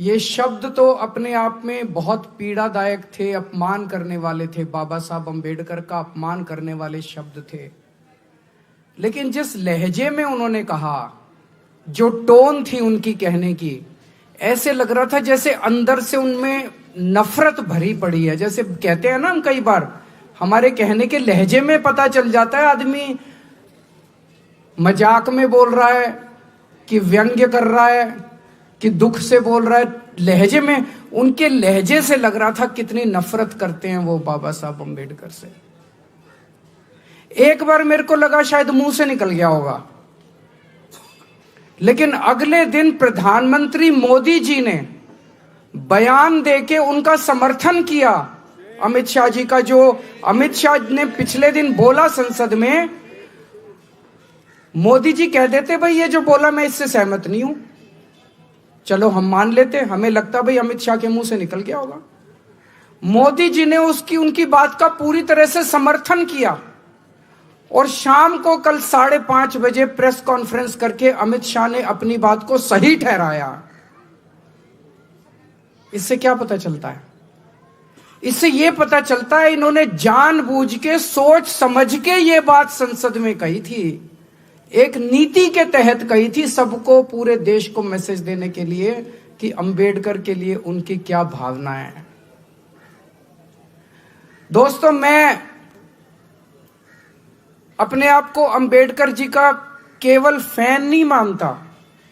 ये शब्द तो अपने आप में बहुत पीड़ादायक थे, अपमान करने वाले थे। बाबा साहब अम्बेडकर का अपमान करने वाले शब्द थे। लेकिन जिस लहजे में उन्होंने कहा, जो टोन थी उनकी कहने की, ऐसे लग रहा था जैसे अंदर से उनमें नफरत भरी पड़ी है। जैसे कहते हैं ना हम, कई बार हमारे कहने के लहजे में पता चल जाता है आदमी मजाक में बोल रहा है कि व्यंग्य कर रहा है कि दुख से बोल रहा है। लहजे में, उनके लहजे से लग रहा था कितनी नफरत करते हैं वो बाबा साहब अम्बेडकर से। एक बार मेरे को लगा शायद मुंह से निकल गया होगा, लेकिन अगले दिन प्रधानमंत्री मोदी जी ने बयान देके उनका समर्थन किया। अमित शाह जी का, जो अमित शाह ने पिछले दिन बोला संसद में, मोदी जी कह देते भाई ये जो बोला मैं इससे सहमत नहीं हूं, चलो हम मान लेते। हमें लगता भाई अमित शाह के मुंह से निकल गया होगा। मोदी जी ने उनकी बात का पूरी तरह से समर्थन किया और शाम को कल 5:30 बजे प्रेस कॉन्फ्रेंस करके अमित शाह ने अपनी बात को सही ठहराया। इससे क्या पता चलता है? इससे यह पता चलता है इन्होंने जानबूझ के, सोच समझ के ये बात संसद में कही थी, एक नीति के तहत कही थी, सबको, पूरे देश को मैसेज देने के लिए कि अंबेडकर के लिए उनकी क्या भावनाएं हैं। दोस्तों, मैं अपने आप को अंबेडकर जी का केवल फैन नहीं मानता,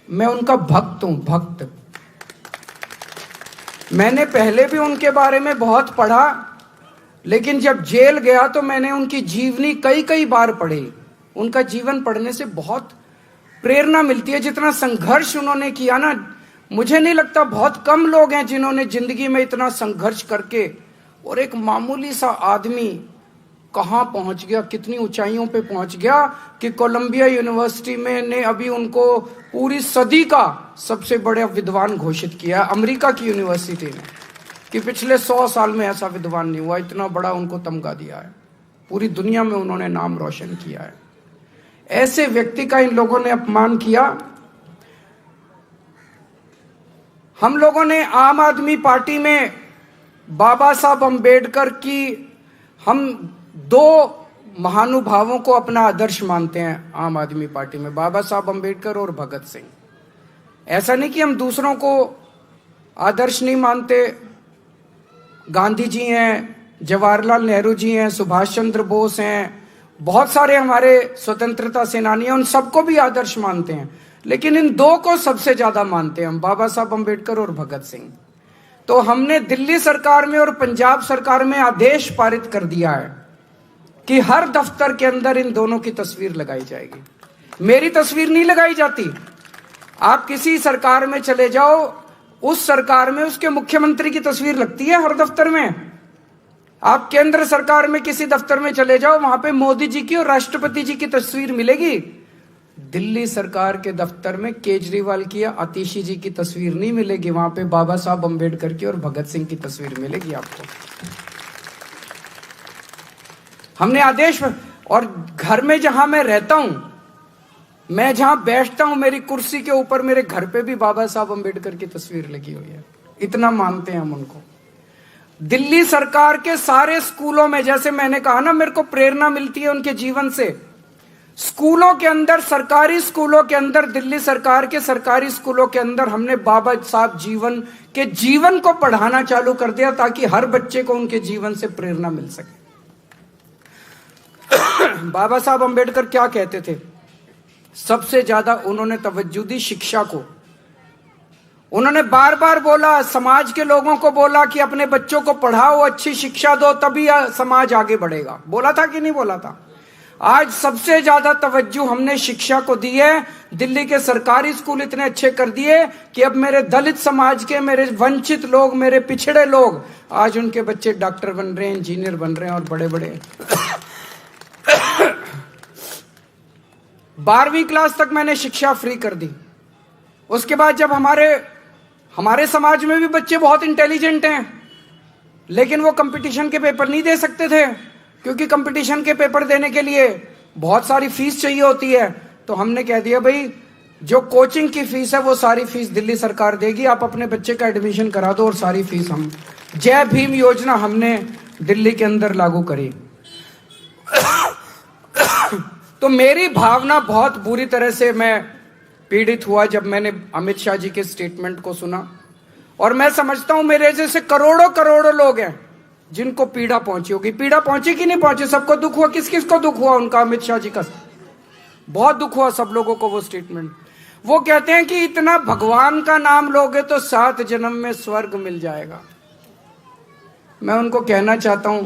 मैं उनका भक्त हूं, भक्त। मैंने पहले भी उनके बारे में बहुत पढ़ा, लेकिन जब जेल गया तो मैंने उनकी जीवनी कई बार पढ़ी। उनका जीवन पढ़ने से बहुत प्रेरणा मिलती है। जितना संघर्ष उन्होंने किया ना, मुझे नहीं लगता बहुत कम लोग हैं जिन्होंने जिंदगी में इतना संघर्ष करके, और एक मामूली सा आदमी कहां पहुंच गया, कितनी ऊंचाइयों पे पहुंच गया कि कोलंबिया यूनिवर्सिटी में ने अभी उनको पूरी सदी का सबसे बड़ा विद्वान घोषित किया। अमेरिका की यूनिवर्सिटी ने, कि पिछले 100 साल में ऐसा विद्वान नहीं हुआ, इतना बड़ा उनको तमगा दिया है। पूरी दुनिया में उन्होंने नाम रोशन किया है। ऐसे व्यक्ति का इन लोगों ने अपमान किया। हम लोगों ने आम आदमी पार्टी में बाबा साहब अम्बेडकर की, हम 2 महानुभावों को अपना आदर्श मानते हैं आम आदमी पार्टी में, बाबा साहब अम्बेडकर और भगत सिंह। ऐसा नहीं कि हम दूसरों को आदर्श नहीं मानते। गांधी जी हैं, जवाहरलाल नेहरू जी हैं, सुभाष चंद्र बोस हैं, बहुत सारे हमारे स्वतंत्रता सेनानी हैं, उन सबको भी आदर्श मानते हैं। लेकिन इन 2 को सबसे ज्यादा मानते हैं हम, बाबा साहब अम्बेडकर और भगत सिंह। तो हमने दिल्ली सरकार में और पंजाब सरकार में आदेश पारित कर दिया है कि हर दफ्तर के अंदर इन दोनों की तस्वीर लगाई जाएगी। मेरी तस्वीर नहीं लगाई जाती। आप किसी सरकार में चले जाओ, उस सरकार में उसके मुख्यमंत्री की तस्वीर लगती है हर दफ्तर में। आप केंद्र सरकार में किसी दफ्तर में चले जाओ, वहां पे मोदी जी की और राष्ट्रपति जी की तस्वीर मिलेगी। दिल्ली सरकार के दफ्तर में केजरीवाल की या आतिशी जी की तस्वीर नहीं मिलेगी, वहां पे बाबा साहब अम्बेडकर की और भगत सिंह की तस्वीर मिलेगी आपको। हमने आदेश, और घर में जहां मैं रहता हूं, मैं जहां बैठता हूं, मेरी कुर्सी के ऊपर मेरे घर पे भी बाबा साहब अम्बेडकर की तस्वीर लगी हुई है। इतना मानते हैं हम उनको। दिल्ली सरकार के सारे स्कूलों में, जैसे मैंने कहा ना, मेरे को प्रेरणा मिलती है उनके जीवन से। स्कूलों के अंदर, सरकारी स्कूलों के अंदर, दिल्ली सरकार के सरकारी स्कूलों के अंदर हमने बाबा साहब जीवन को पढ़ाना चालू कर दिया, ताकि हर बच्चे को उनके जीवन से प्रेरणा मिल सके। बाबा साहब अम्बेडकर क्या कहते थे? सबसे ज्यादा उन्होंने तवज्जो दी शिक्षा को। उन्होंने बार बार बोला, समाज के लोगों को बोला कि अपने बच्चों को पढ़ाओ, अच्छी शिक्षा दो, तभी समाज आगे बढ़ेगा। बोला था कि नहीं बोला था? आज सबसे ज्यादा तवज्जो हमने शिक्षा को दी है। दिल्ली के सरकारी स्कूल इतने अच्छे कर दिए कि अब मेरे दलित समाज के, मेरे वंचित लोग, मेरे पिछड़े लोग, आज उनके बच्चे डॉक्टर बन रहे हैं, इंजीनियर बन रहे हैं और बड़े बड़े 12वीं क्लास तक मैंने शिक्षा फ्री कर दी। उसके बाद जब हमारे समाज में भी बच्चे बहुत इंटेलिजेंट हैं, लेकिन वो कंपटीशन के पेपर नहीं दे सकते थे, क्योंकि कंपटीशन के पेपर देने के लिए बहुत सारी फीस चाहिए होती है। तो हमने कह दिया भाई जो कोचिंग की फीस है वो सारी फीस दिल्ली सरकार देगी, आप अपने बच्चे का एडमिशन करा दो और सारी फीस हम, जय भीम योजना हमने दिल्ली के अंदर लागू करी। तो मेरी भावना बहुत बुरी तरह से मैं पीड़ित हुआ जब मैंने अमित शाह जी के स्टेटमेंट को सुना, और मैं समझता हूं मेरे जैसे करोड़ों करोड़ों लोग हैं जिनको पीड़ा पहुंची होगी। पीड़ा पहुंची कि नहीं पहुंची, सबको दुख हुआ, किस किस को दुख हुआ उनका, अमित शाह जी का बहुत दुख हुआ सब लोगों को वो स्टेटमेंट। वो कहते हैं कि इतना भगवान का नाम लोगे तो 7 जन्म में स्वर्ग मिल जाएगा। मैं उनको कहना चाहता हूं,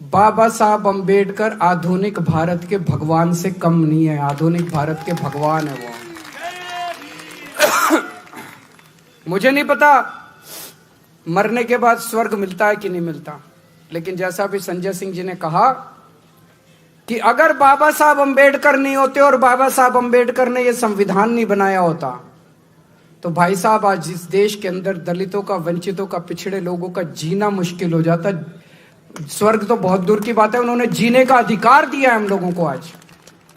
बाबा साहब अंबेडकर आधुनिक भारत के भगवान से कम नहीं है, आधुनिक भारत के भगवान है वो। मुझे नहीं पता मरने के बाद स्वर्ग मिलता है कि नहीं मिलता, लेकिन जैसा भी संजय सिंह जी ने कहा कि अगर बाबा साहब अंबेडकर नहीं होते और बाबा साहब अंबेडकर ने यह संविधान नहीं बनाया होता, तो भाई साहब आज इस देश के अंदर दलितों का, वंचितों का, पिछड़े लोगों का जीना मुश्किल हो जाता। स्वर्ग तो बहुत दूर की बात है, उन्होंने जीने का अधिकार दिया है हम लोगों को। आज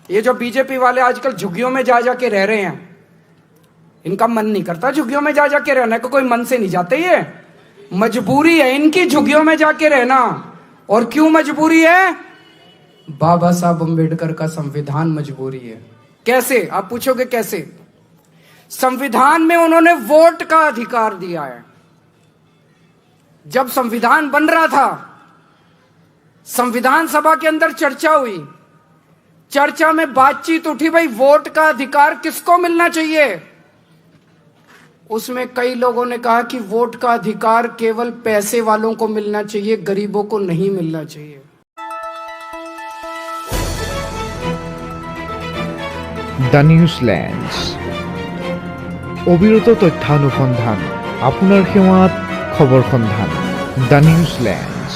ये जो बीजेपी वाले आजकल झुग्गियों में जा जाके रह रहे हैं, इनका मन नहीं करता झुग्गियों में जा जाके रहने को, कोई मन से नहीं जाते, ये मजबूरी है इनकी झुग्गियों में जाके रहना। और क्यों मजबूरी है? बाबा साहब अंबेडकर का संविधान मजबूरी है। कैसे? आप पूछोगे कैसे? संविधान में उन्होंने वोट का अधिकार दिया है। जब संविधान बन रहा था, संविधान सभा के अंदर चर्चा हुई, चर्चा में बातचीत उठी, भाई वोट का अधिकार किसको मिलना चाहिए। उसमें कई लोगों ने कहा कि वोट का अधिकार केवल पैसे वालों को मिलना चाहिए, गरीबों को नहीं मिलना चाहिए। দ্য নিউজল্যান্ডছ অবিরত তথ্যানুসন্ধান, আপোনাৰ সেৱাত খবৰ সন্ধান। দ্য নিউজল্যান্ডছ।